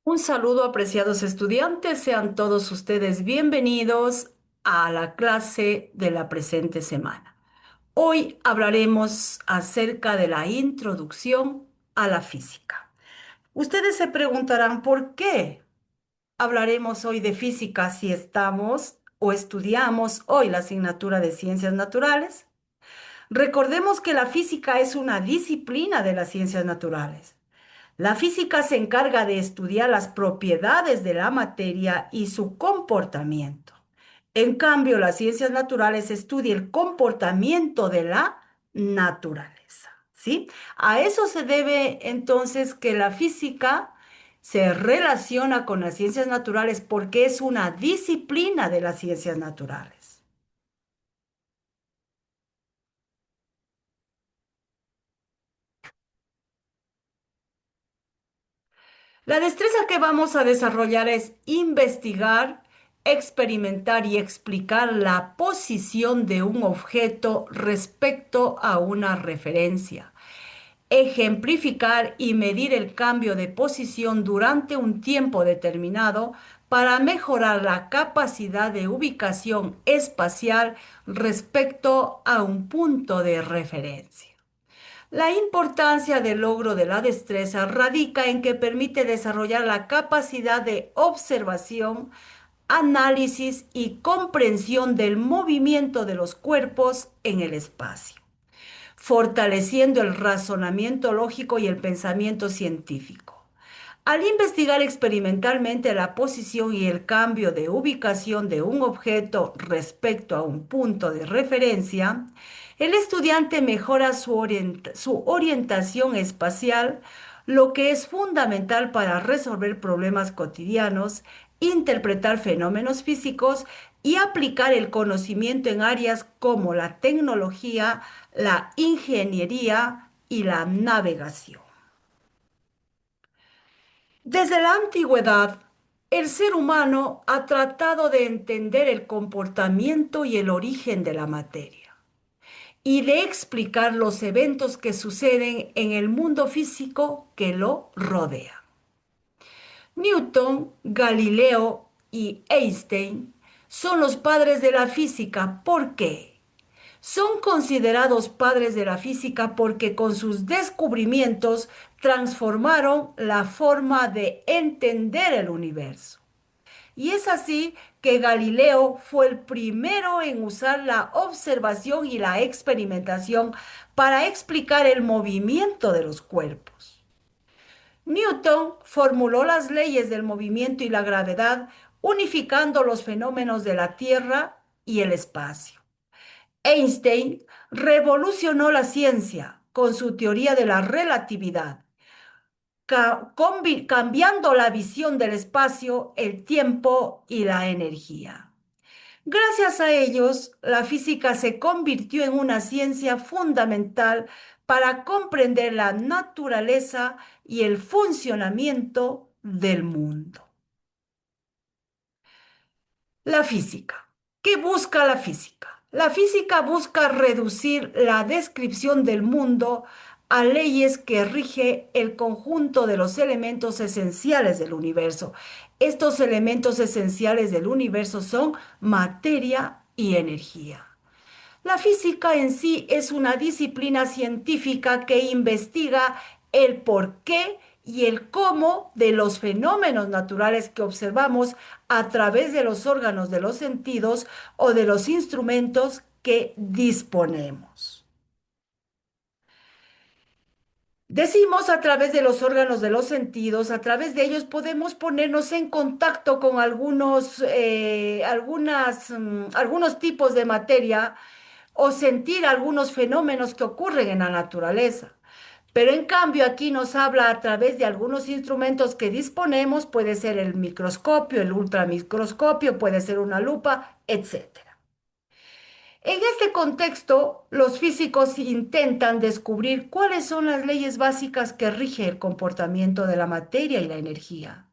Un saludo, apreciados estudiantes, sean todos ustedes bienvenidos a la clase de la presente semana. Hoy hablaremos acerca de la introducción a la física. Ustedes se preguntarán por qué hablaremos hoy de física si estamos o estudiamos hoy la asignatura de ciencias naturales. Recordemos que la física es una disciplina de las ciencias naturales. La física se encarga de estudiar las propiedades de la materia y su comportamiento. En cambio, las ciencias naturales estudian el comportamiento de la naturaleza, ¿sí? A eso se debe entonces que la física se relaciona con las ciencias naturales porque es una disciplina de las ciencias naturales. La destreza que vamos a desarrollar es investigar, experimentar y explicar la posición de un objeto respecto a una referencia. Ejemplificar y medir el cambio de posición durante un tiempo determinado para mejorar la capacidad de ubicación espacial respecto a un punto de referencia. La importancia del logro de la destreza radica en que permite desarrollar la capacidad de observación, análisis y comprensión del movimiento de los cuerpos en el espacio, fortaleciendo el razonamiento lógico y el pensamiento científico. Al investigar experimentalmente la posición y el cambio de ubicación de un objeto respecto a un punto de referencia, el estudiante mejora su orientación espacial, lo que es fundamental para resolver problemas cotidianos, interpretar fenómenos físicos y aplicar el conocimiento en áreas como la tecnología, la ingeniería y la navegación. Desde la antigüedad, el ser humano ha tratado de entender el comportamiento y el origen de la materia y de explicar los eventos que suceden en el mundo físico que lo rodea. Newton, Galileo y Einstein son los padres de la física. ¿Por qué? Son considerados padres de la física porque con sus descubrimientos transformaron la forma de entender el universo. Y es así que Galileo fue el primero en usar la observación y la experimentación para explicar el movimiento de los cuerpos. Newton formuló las leyes del movimiento y la gravedad, unificando los fenómenos de la Tierra y el espacio. Einstein revolucionó la ciencia con su teoría de la relatividad, cambiando la visión del espacio, el tiempo y la energía. Gracias a ellos, la física se convirtió en una ciencia fundamental para comprender la naturaleza y el funcionamiento del mundo. La física. ¿Qué busca la física? La física busca reducir la descripción del mundo a leyes que rige el conjunto de los elementos esenciales del universo. Estos elementos esenciales del universo son materia y energía. La física en sí es una disciplina científica que investiga el por qué y el cómo de los fenómenos naturales que observamos a través de los órganos de los sentidos o de los instrumentos que disponemos. Decimos a través de los órganos de los sentidos, a través de ellos podemos ponernos en contacto con algunos tipos de materia o sentir algunos fenómenos que ocurren en la naturaleza. Pero en cambio aquí nos habla a través de algunos instrumentos que disponemos, puede ser el microscopio, el ultramicroscopio, puede ser una lupa, etcétera. En este contexto, los físicos intentan descubrir cuáles son las leyes básicas que rigen el comportamiento de la materia y la energía,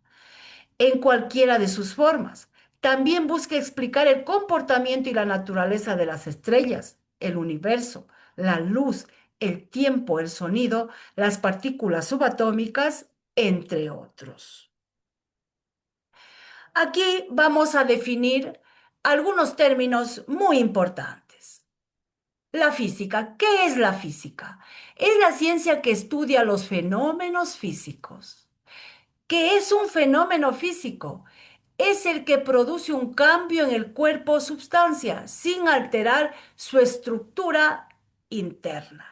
en cualquiera de sus formas. También busca explicar el comportamiento y la naturaleza de las estrellas, el universo, la luz, el tiempo, el sonido, las partículas subatómicas, entre otros. Aquí vamos a definir algunos términos muy importantes. La física. ¿Qué es la física? Es la ciencia que estudia los fenómenos físicos. ¿Qué es un fenómeno físico? Es el que produce un cambio en el cuerpo o sustancia sin alterar su estructura interna.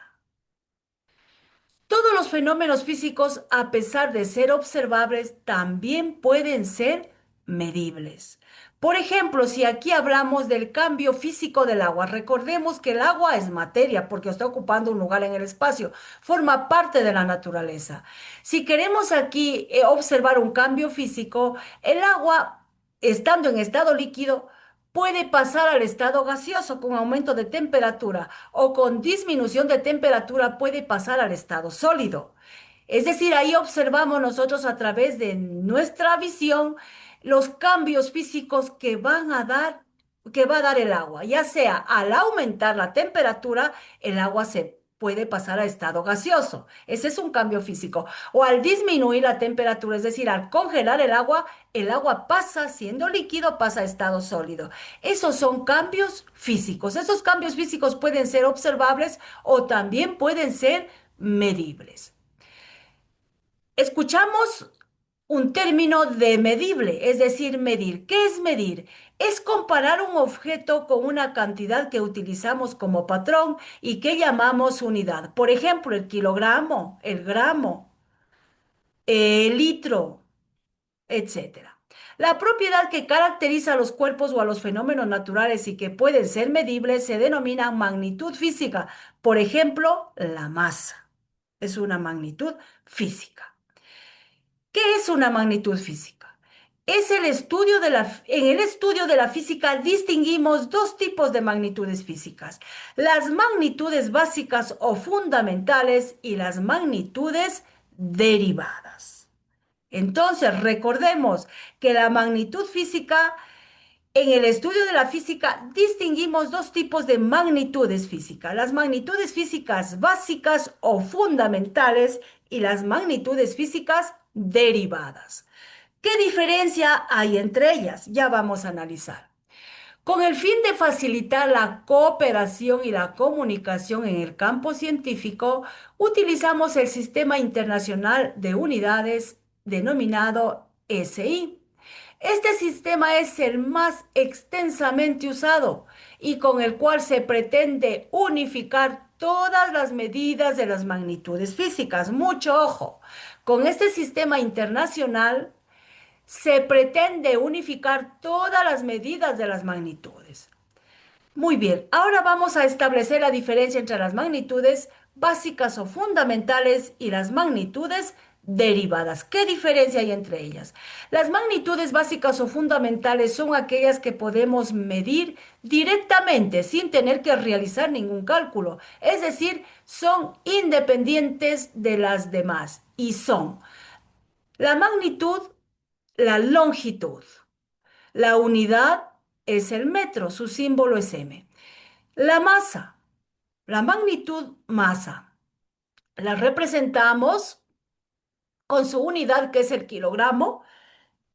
Todos los fenómenos físicos, a pesar de ser observables, también pueden ser medibles. Por ejemplo, si aquí hablamos del cambio físico del agua, recordemos que el agua es materia porque está ocupando un lugar en el espacio, forma parte de la naturaleza. Si queremos aquí observar un cambio físico, el agua, estando en estado líquido, puede pasar al estado gaseoso con aumento de temperatura o con disminución de temperatura puede pasar al estado sólido. Es decir, ahí observamos nosotros a través de nuestra visión los cambios físicos que va a dar el agua. Ya sea al aumentar la temperatura, el agua se puede pasar a estado gaseoso. Ese es un cambio físico. O al disminuir la temperatura, es decir, al congelar el agua pasa, siendo líquido, pasa a estado sólido. Esos son cambios físicos. Esos cambios físicos pueden ser observables o también pueden ser medibles. Escuchamos un término de medible, es decir, medir. ¿Qué es medir? Es comparar un objeto con una cantidad que utilizamos como patrón y que llamamos unidad. Por ejemplo, el kilogramo, el gramo, el litro, etcétera. La propiedad que caracteriza a los cuerpos o a los fenómenos naturales y que pueden ser medibles se denomina magnitud física. Por ejemplo, la masa es una magnitud física. ¿Qué es una magnitud física? Es el estudio en el estudio de la física distinguimos dos tipos de magnitudes físicas, las magnitudes básicas o fundamentales y las magnitudes derivadas. Entonces, recordemos que la magnitud física, en el estudio de la física, distinguimos dos tipos de magnitudes físicas, las magnitudes físicas básicas o fundamentales y las magnitudes físicas derivadas. ¿Qué diferencia hay entre ellas? Ya vamos a analizar. Con el fin de facilitar la cooperación y la comunicación en el campo científico, utilizamos el Sistema Internacional de Unidades denominado SI. Este sistema es el más extensamente usado y con el cual se pretende unificar todas las medidas de las magnitudes físicas. Mucho ojo, con este sistema internacional se pretende unificar todas las medidas de las magnitudes. Muy bien, ahora vamos a establecer la diferencia entre las magnitudes básicas o fundamentales y las magnitudes derivadas. ¿Qué diferencia hay entre ellas? Las magnitudes básicas o fundamentales son aquellas que podemos medir directamente sin tener que realizar ningún cálculo. Es decir, son independientes de las demás y son la magnitud, la longitud. La unidad es el metro, su símbolo es m. La masa, la magnitud masa, la representamos con su unidad que es el kilogramo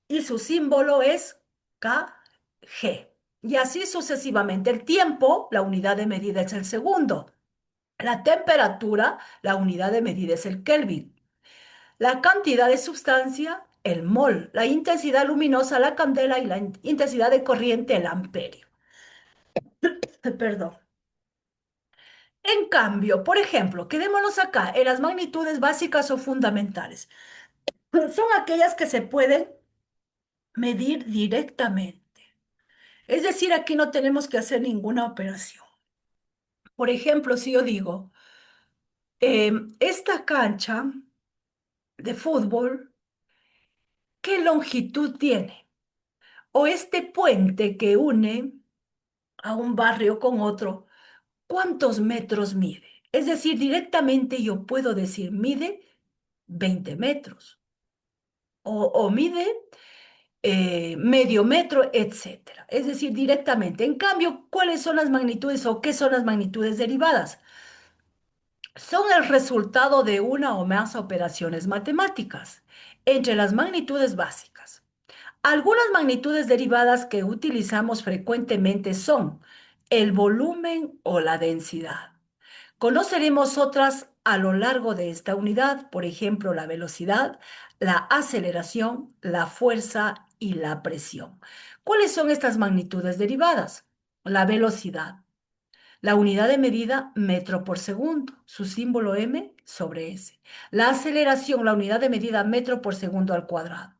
y su símbolo es kg. Y así sucesivamente. El tiempo, la unidad de medida es el segundo. La temperatura, la unidad de medida es el Kelvin. La cantidad de sustancia, el mol. La intensidad luminosa, la candela y la intensidad de corriente, el amperio. Perdón. En cambio, por ejemplo, quedémonos acá en las magnitudes básicas o fundamentales. Son aquellas que se pueden medir directamente. Es decir, aquí no tenemos que hacer ninguna operación. Por ejemplo, si yo digo, esta cancha de fútbol, ¿qué longitud tiene? O este puente que une a un barrio con otro, ¿cuántos metros mide? Es decir, directamente yo puedo decir, mide 20 metros o mide medio metro, etcétera. Es decir, directamente. En cambio, ¿cuáles son las magnitudes o qué son las magnitudes derivadas? Son el resultado de una o más operaciones matemáticas entre las magnitudes básicas. Algunas magnitudes derivadas que utilizamos frecuentemente son el volumen o la densidad. Conoceremos otras a lo largo de esta unidad, por ejemplo, la velocidad, la aceleración, la fuerza y la presión. ¿Cuáles son estas magnitudes derivadas? La velocidad. La unidad de medida, metro por segundo, su símbolo m sobre s. La aceleración, la unidad de medida, metro por segundo al cuadrado.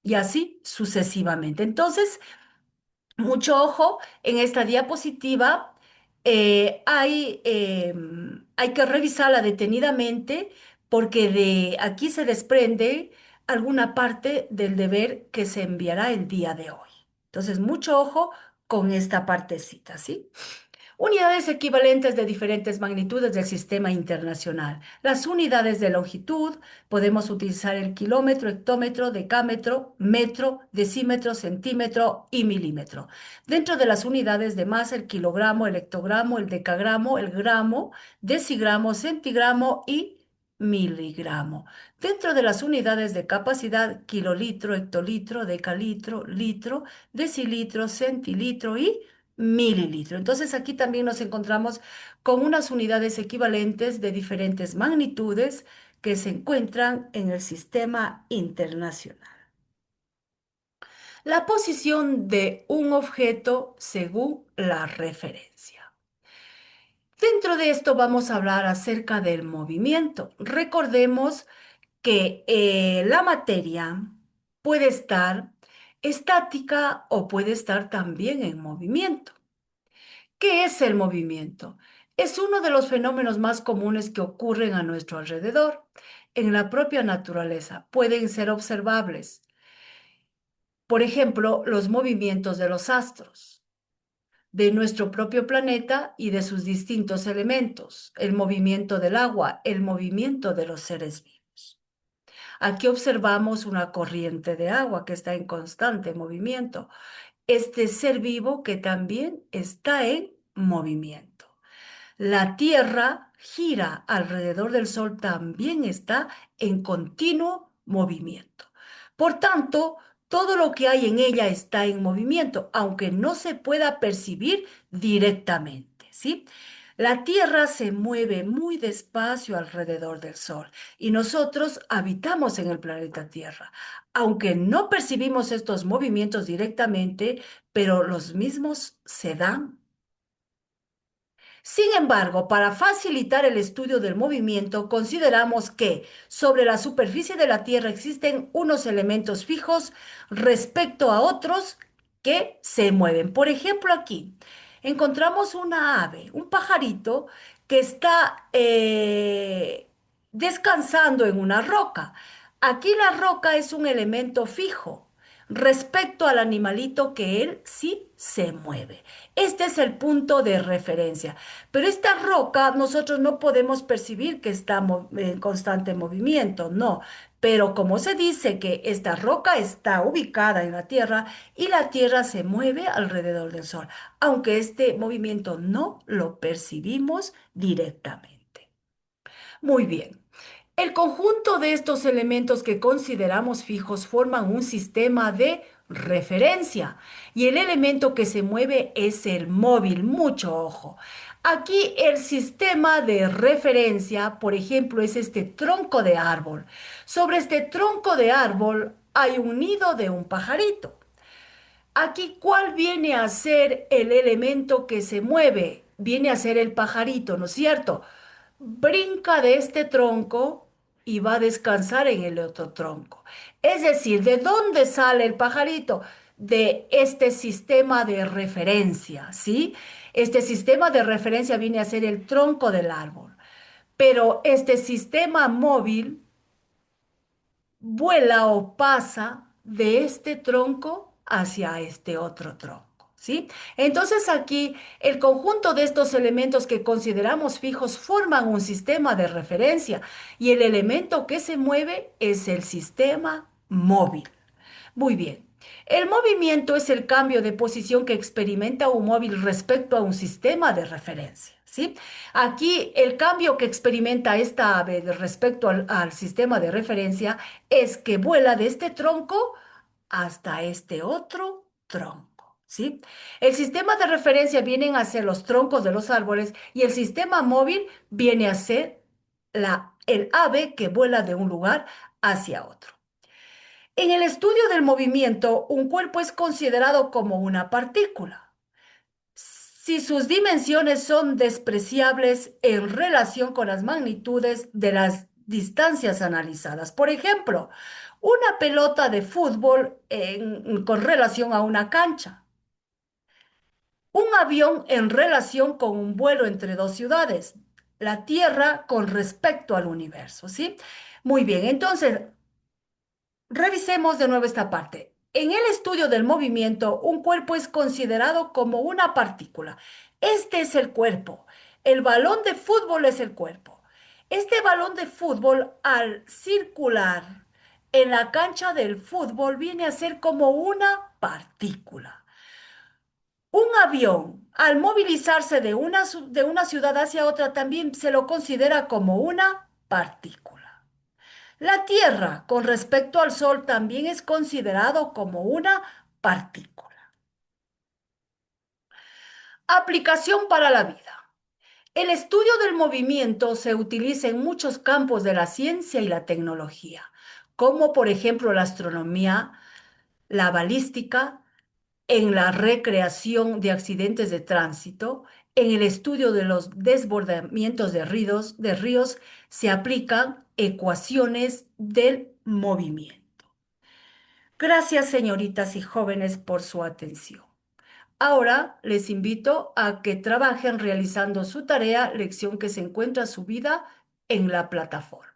Y así sucesivamente. Entonces, mucho ojo en esta diapositiva. Hay que revisarla detenidamente porque de aquí se desprende alguna parte del deber que se enviará el día de hoy. Entonces, mucho ojo con esta partecita, ¿sí? Unidades equivalentes de diferentes magnitudes del sistema internacional. Las unidades de longitud, podemos utilizar el kilómetro, hectómetro, decámetro, metro, decímetro, centímetro y milímetro. Dentro de las unidades de masa, el kilogramo, el hectogramo, el decagramo, el gramo, decigramo, centigramo y miligramo. Dentro de las unidades de capacidad, kilolitro, hectolitro, decalitro, litro, decilitro, centilitro y mililitro. Entonces aquí también nos encontramos con unas unidades equivalentes de diferentes magnitudes que se encuentran en el sistema internacional. La posición de un objeto según la referencia. Dentro de esto vamos a hablar acerca del movimiento. Recordemos que la materia puede estar estática o puede estar también en movimiento. ¿Qué es el movimiento? Es uno de los fenómenos más comunes que ocurren a nuestro alrededor. En la propia naturaleza pueden ser observables. Por ejemplo, los movimientos de los astros, de nuestro propio planeta y de sus distintos elementos, el movimiento del agua, el movimiento de los seres vivos. Aquí observamos una corriente de agua que está en constante movimiento. Este ser vivo que también está en movimiento. La Tierra gira alrededor del Sol, también está en continuo movimiento. Por tanto, todo lo que hay en ella está en movimiento, aunque no se pueda percibir directamente, ¿sí? La Tierra se mueve muy despacio alrededor del Sol y nosotros habitamos en el planeta Tierra, aunque no percibimos estos movimientos directamente, pero los mismos se dan. Sin embargo, para facilitar el estudio del movimiento, consideramos que sobre la superficie de la Tierra existen unos elementos fijos respecto a otros que se mueven. Por ejemplo, aquí encontramos una ave, un pajarito que está descansando en una roca. Aquí la roca es un elemento fijo respecto al animalito que él sí se mueve. Este es el punto de referencia. Pero esta roca nosotros no podemos percibir que está en constante movimiento, no. Pero como se dice que esta roca está ubicada en la Tierra y la Tierra se mueve alrededor del Sol, aunque este movimiento no lo percibimos directamente. Muy bien. El conjunto de estos elementos que consideramos fijos forman un sistema de referencia y el elemento que se mueve es el móvil. Mucho ojo. Aquí el sistema de referencia, por ejemplo, es este tronco de árbol. Sobre este tronco de árbol hay un nido de un pajarito. Aquí, ¿cuál viene a ser el elemento que se mueve? Viene a ser el pajarito, ¿no es cierto? Brinca de este tronco y va a descansar en el otro tronco. Es decir, ¿de dónde sale el pajarito? De este sistema de referencia, ¿sí? Este sistema de referencia viene a ser el tronco del árbol. Pero este sistema móvil vuela o pasa de este tronco hacia este otro tronco, ¿sí? Entonces aquí el conjunto de estos elementos que consideramos fijos forman un sistema de referencia y el elemento que se mueve es el sistema móvil. Muy bien. El movimiento es el cambio de posición que experimenta un móvil respecto a un sistema de referencia, ¿sí? Aquí el cambio que experimenta esta ave respecto al sistema de referencia es que vuela de este tronco hasta este otro tronco, ¿sí? El sistema de referencia vienen a ser los troncos de los árboles y el sistema móvil viene a ser el ave que vuela de un lugar hacia otro. En el estudio del movimiento, un cuerpo es considerado como una partícula si sus dimensiones son despreciables en relación con las magnitudes de las distancias analizadas. Por ejemplo, una pelota de fútbol con relación a una cancha, un avión en relación con un vuelo entre dos ciudades, la Tierra con respecto al universo, ¿sí? Muy bien, entonces revisemos de nuevo esta parte. En el estudio del movimiento, un cuerpo es considerado como una partícula. Este es el cuerpo. El balón de fútbol es el cuerpo. Este balón de fútbol, al circular en la cancha del fútbol, viene a ser como una partícula. Un avión, al movilizarse de una ciudad hacia otra, también se lo considera como una partícula. La Tierra, con respecto al Sol, también es considerado como una partícula. Aplicación para la vida. El estudio del movimiento se utiliza en muchos campos de la ciencia y la tecnología, como por ejemplo la astronomía, la balística, en la recreación de accidentes de tránsito, en el estudio de los desbordamientos de ríos se aplican ecuaciones del movimiento. Gracias, señoritas y jóvenes, por su atención. Ahora les invito a que trabajen realizando su tarea, lección que se encuentra subida en la plataforma.